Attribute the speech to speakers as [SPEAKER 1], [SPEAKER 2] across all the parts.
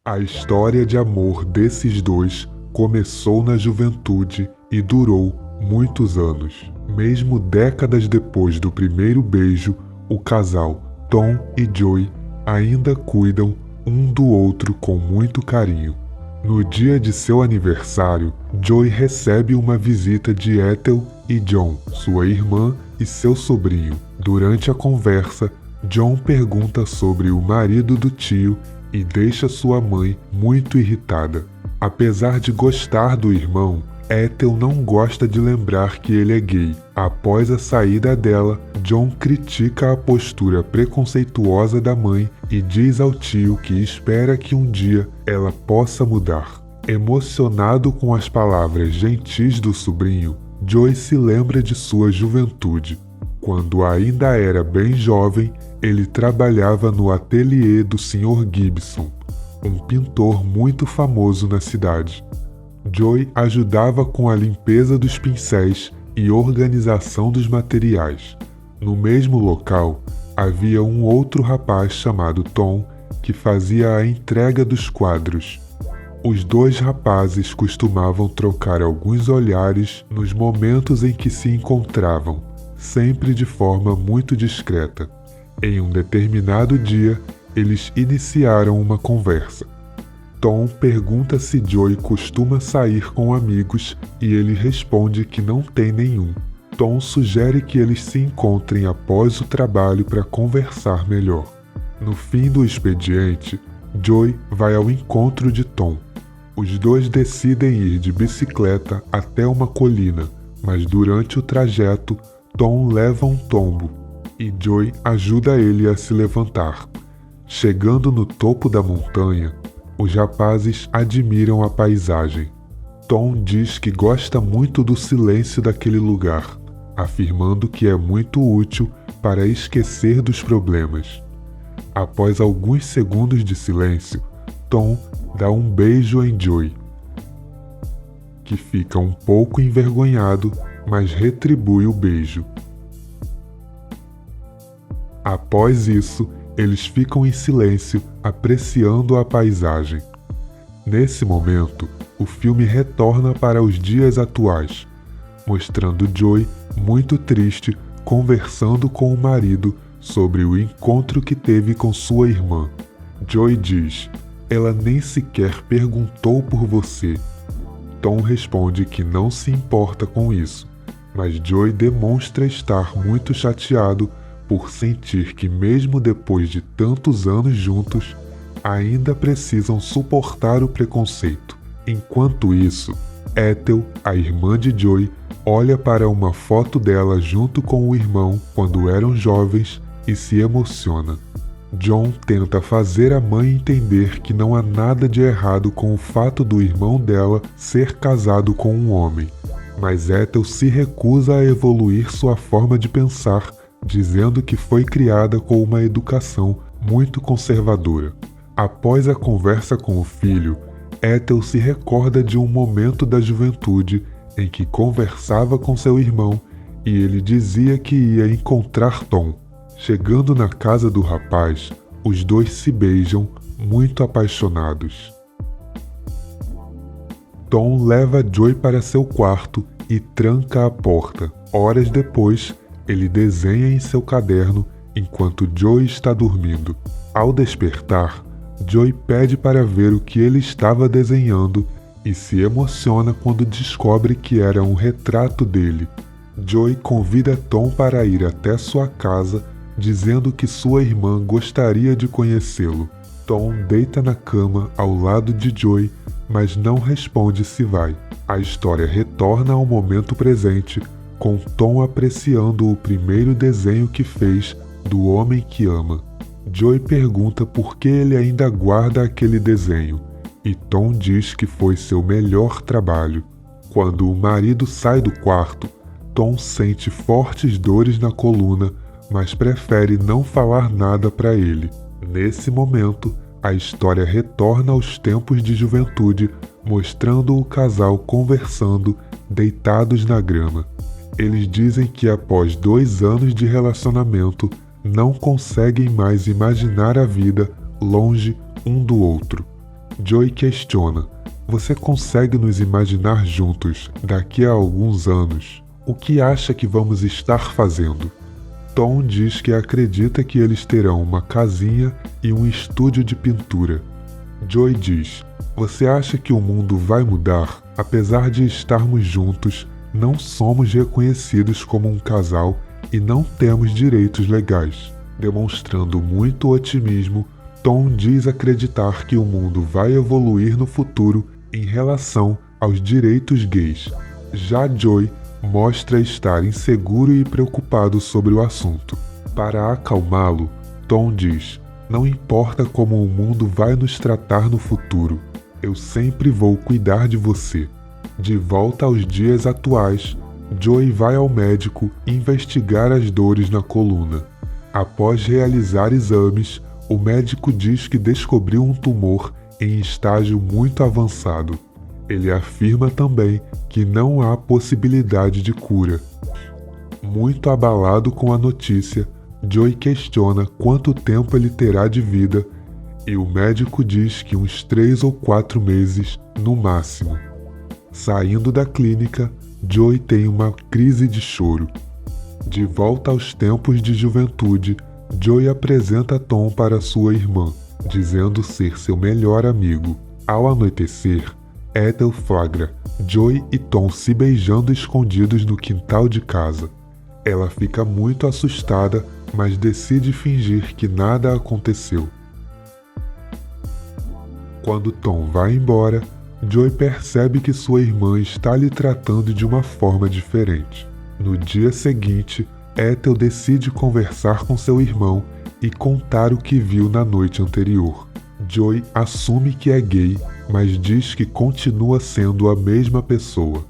[SPEAKER 1] A história de amor desses dois começou na juventude e durou muitos anos. Mesmo décadas depois do primeiro beijo, o casal Tom e Joy ainda cuidam um do outro com muito carinho. No dia de seu aniversário, Joy recebe uma visita de Ethel e John, sua irmã e seu sobrinho. Durante a conversa, John pergunta sobre o marido do tio e deixa sua mãe muito irritada. Apesar de gostar do irmão, Ethel não gosta de lembrar que ele é gay. Após a saída dela, John critica a postura preconceituosa da mãe e diz ao tio que espera que um dia ela possa mudar. Emocionado com as palavras gentis do sobrinho, Joy se lembra de sua juventude. Quando ainda era bem jovem, ele trabalhava no ateliê do Sr. Gibson, um pintor muito famoso na cidade. Joy ajudava com a limpeza dos pincéis e organização dos materiais. No mesmo local, havia um outro rapaz chamado Tom que fazia a entrega dos quadros. Os dois rapazes costumavam trocar alguns olhares nos momentos em que se encontravam, sempre de forma muito discreta. Em um determinado dia, eles iniciaram uma conversa. Tom pergunta se Joy costuma sair com amigos e ele responde que não tem nenhum. Tom sugere que eles se encontrem após o trabalho para conversar melhor. No fim do expediente, Joy vai ao encontro de Tom. Os dois decidem ir de bicicleta até uma colina, mas durante o trajeto, Tom leva um tombo e Joy ajuda ele a se levantar. Chegando no topo da montanha, os rapazes admiram a paisagem. Tom diz que gosta muito do silêncio daquele lugar, afirmando que é muito útil para esquecer dos problemas. Após alguns segundos de silêncio, Tom dá um beijo em Joy, que fica um pouco envergonhado, mas retribui o beijo. Após isso, eles ficam em silêncio, apreciando a paisagem. Nesse momento, o filme retorna para os dias atuais, mostrando Joy muito triste conversando com o marido sobre o encontro que teve com sua irmã. Joy diz: "Ela nem sequer perguntou por você." Tom responde que não se importa com isso, mas Joy demonstra estar muito chateado por sentir que mesmo depois de tantos anos juntos, ainda precisam suportar o preconceito. Enquanto isso, Ethel, a irmã de Joy, olha para uma foto dela junto com o irmão quando eram jovens e se emociona. John tenta fazer a mãe entender que não há nada de errado com o fato do irmão dela ser casado com um homem, mas Ethel se recusa a evoluir sua forma de pensar, dizendo que foi criada com uma educação muito conservadora. Após a conversa com o filho, Ethel se recorda de um momento da juventude em que conversava com seu irmão e ele dizia que ia encontrar Tom. Chegando na casa do rapaz, os dois se beijam, muito apaixonados. Tom leva Joy para seu quarto e tranca a porta. Horas depois, ele desenha em seu caderno enquanto Joy está dormindo. Ao despertar, Joy pede para ver o que ele estava desenhando e se emociona quando descobre que era um retrato dele. Joy convida Tom para ir até sua casa, dizendo que sua irmã gostaria de conhecê-lo. Tom deita na cama ao lado de Joy, mas não responde se vai. A história retorna ao momento presente, com Tom apreciando o primeiro desenho que fez do homem que ama. Joy pergunta por que ele ainda guarda aquele desenho, e Tom diz que foi seu melhor trabalho. Quando o marido sai do quarto, Tom sente fortes dores na coluna, mas prefere não falar nada para ele. Nesse momento, a história retorna aos tempos de juventude, mostrando o casal conversando, deitados na grama. Eles dizem que após 2 anos de relacionamento, não conseguem mais imaginar a vida longe um do outro. Joey questiona: você consegue nos imaginar juntos daqui a alguns anos? O que acha que vamos estar fazendo? Tom diz que acredita que eles terão uma casinha e um estúdio de pintura. Joey diz: você acha que o mundo vai mudar? Apesar de estarmos juntos, não somos reconhecidos como um casal e não temos direitos legais. Demonstrando muito otimismo, Tom diz acreditar que o mundo vai evoluir no futuro em relação aos direitos gays. Já Joey mostra estar inseguro e preocupado sobre o assunto. Para acalmá-lo, Tom diz: não importa como o mundo vai nos tratar no futuro, eu sempre vou cuidar de você. De volta aos dias atuais, Joey vai ao médico investigar as dores na coluna. Após realizar exames, o médico diz que descobriu um tumor em estágio muito avançado. Ele afirma também que não há possibilidade de cura. Muito abalado com a notícia, Joey questiona quanto tempo ele terá de vida e o médico diz que uns 3 ou 4 meses no máximo. Saindo da clínica, Joey tem uma crise de choro. De volta aos tempos de juventude, Joey apresenta Tom para sua irmã, dizendo ser seu melhor amigo. Ao anoitecer, Ethel flagra Joey e Tom se beijando escondidos no quintal de casa. Ela fica muito assustada, mas decide fingir que nada aconteceu. Quando Tom vai embora, Joey percebe que sua irmã está lhe tratando de uma forma diferente. No dia seguinte, Ethel decide conversar com seu irmão e contar o que viu na noite anterior. Joey assume que é gay, mas diz que continua sendo a mesma pessoa.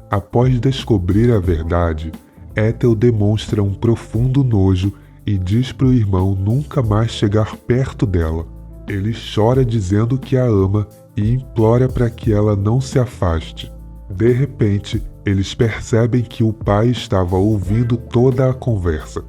[SPEAKER 1] Após descobrir a verdade, Ethel demonstra um profundo nojo e diz para o irmão nunca mais chegar perto dela. Ele chora dizendo que a ama e implora para que ela não se afaste. De repente, eles percebem que o pai estava ouvindo toda a conversa.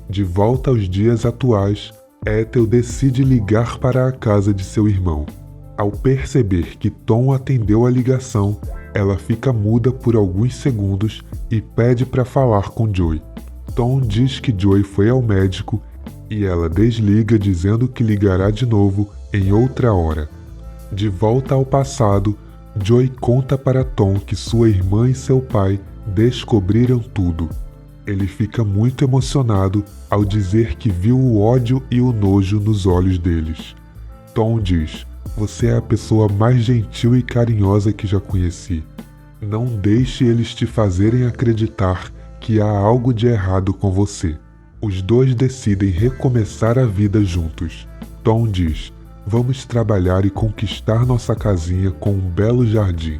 [SPEAKER 1] De volta aos dias atuais, Ethel decide ligar para a casa de seu irmão. Ao perceber que Tom atendeu a ligação, ela fica muda por alguns segundos e pede para falar com Joey. Tom diz que Joey foi ao médico e ela desliga dizendo que ligará de novo em outra hora. De volta ao passado, Joey conta para Tom que sua irmã e seu pai descobriram tudo. Ele fica muito emocionado ao dizer que viu o ódio e o nojo nos olhos deles. Tom diz: você é a pessoa mais gentil e carinhosa que já conheci. Não deixe eles te fazerem acreditar que há algo de errado com você. Os dois decidem recomeçar a vida juntos. Tom diz: vamos trabalhar e conquistar nossa casinha com um belo jardim.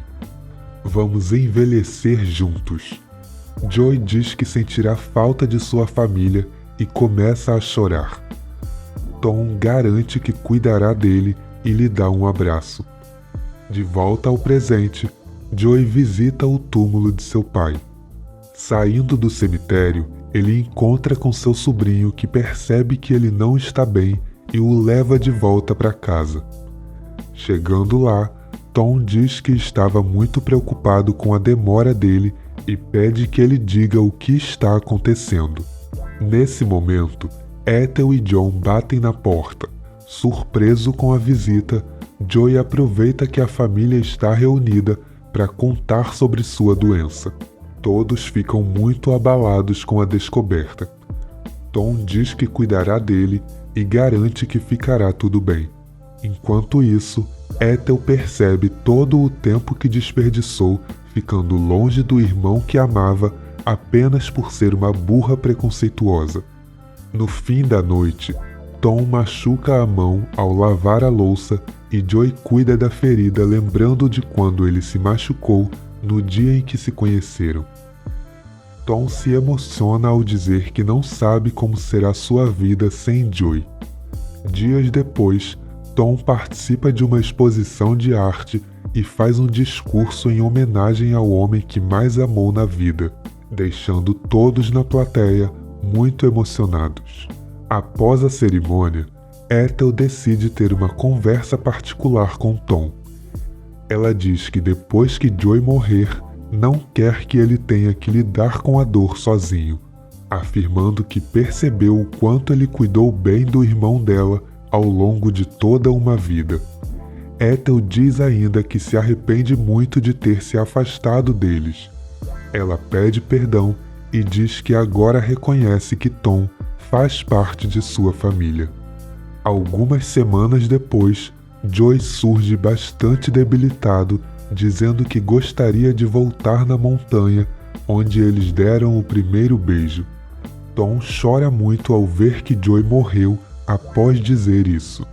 [SPEAKER 1] Vamos envelhecer juntos. Joey diz que sentirá falta de sua família e começa a chorar. Tom garante que cuidará dele e lhe dá um abraço. De volta ao presente, Joey visita o túmulo de seu pai. Saindo do cemitério, ele encontra com seu sobrinho que percebe que ele não está bem e o leva de volta para casa. Chegando lá, Tom diz que estava muito preocupado com a demora dele e pede que ele diga o que está acontecendo. Nesse momento, Ethel e John batem na porta. Surpreso com a visita, Joey aproveita que a família está reunida para contar sobre sua doença. Todos ficam muito abalados com a descoberta. Tom diz que cuidará dele e garante que ficará tudo bem. Enquanto isso, Ethel percebe todo o tempo que desperdiçou ficando longe do irmão que amava apenas por ser uma burra preconceituosa. No fim da noite, Tom machuca a mão ao lavar a louça e Joey cuida da ferida lembrando de quando ele se machucou no dia em que se conheceram. Tom se emociona ao dizer que não sabe como será sua vida sem Joey. Dias depois, Tom participa de uma exposição de arte e faz um discurso em homenagem ao homem que mais amou na vida, deixando todos na plateia muito emocionados. Após a cerimônia, Ethel decide ter uma conversa particular com Tom. Ela diz que depois que Joey morrer, não quer que ele tenha que lidar com a dor sozinho, afirmando que percebeu o quanto ele cuidou bem do irmão dela ao longo de toda uma vida. Ethel diz ainda que se arrepende muito de ter se afastado deles. Ela pede perdão e diz que agora reconhece que Tom faz parte de sua família. Algumas semanas depois, Joey surge bastante debilitado, dizendo que gostaria de voltar na montanha onde eles deram o primeiro beijo. Tom chora muito ao ver que Joey morreu após dizer isso.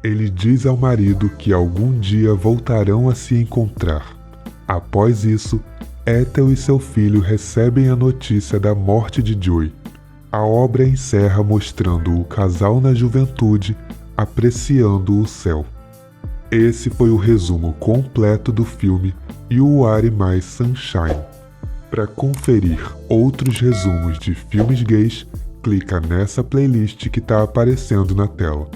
[SPEAKER 1] Ele diz ao marido que algum dia voltarão a se encontrar. Após isso, Ethel e seu filho recebem a notícia da morte de Joey. A obra encerra mostrando o casal na juventude apreciando o céu. Esse foi o resumo completo do filme You Are My Sunshine. Para conferir outros resumos de filmes gays, clica nessa playlist que está aparecendo na tela.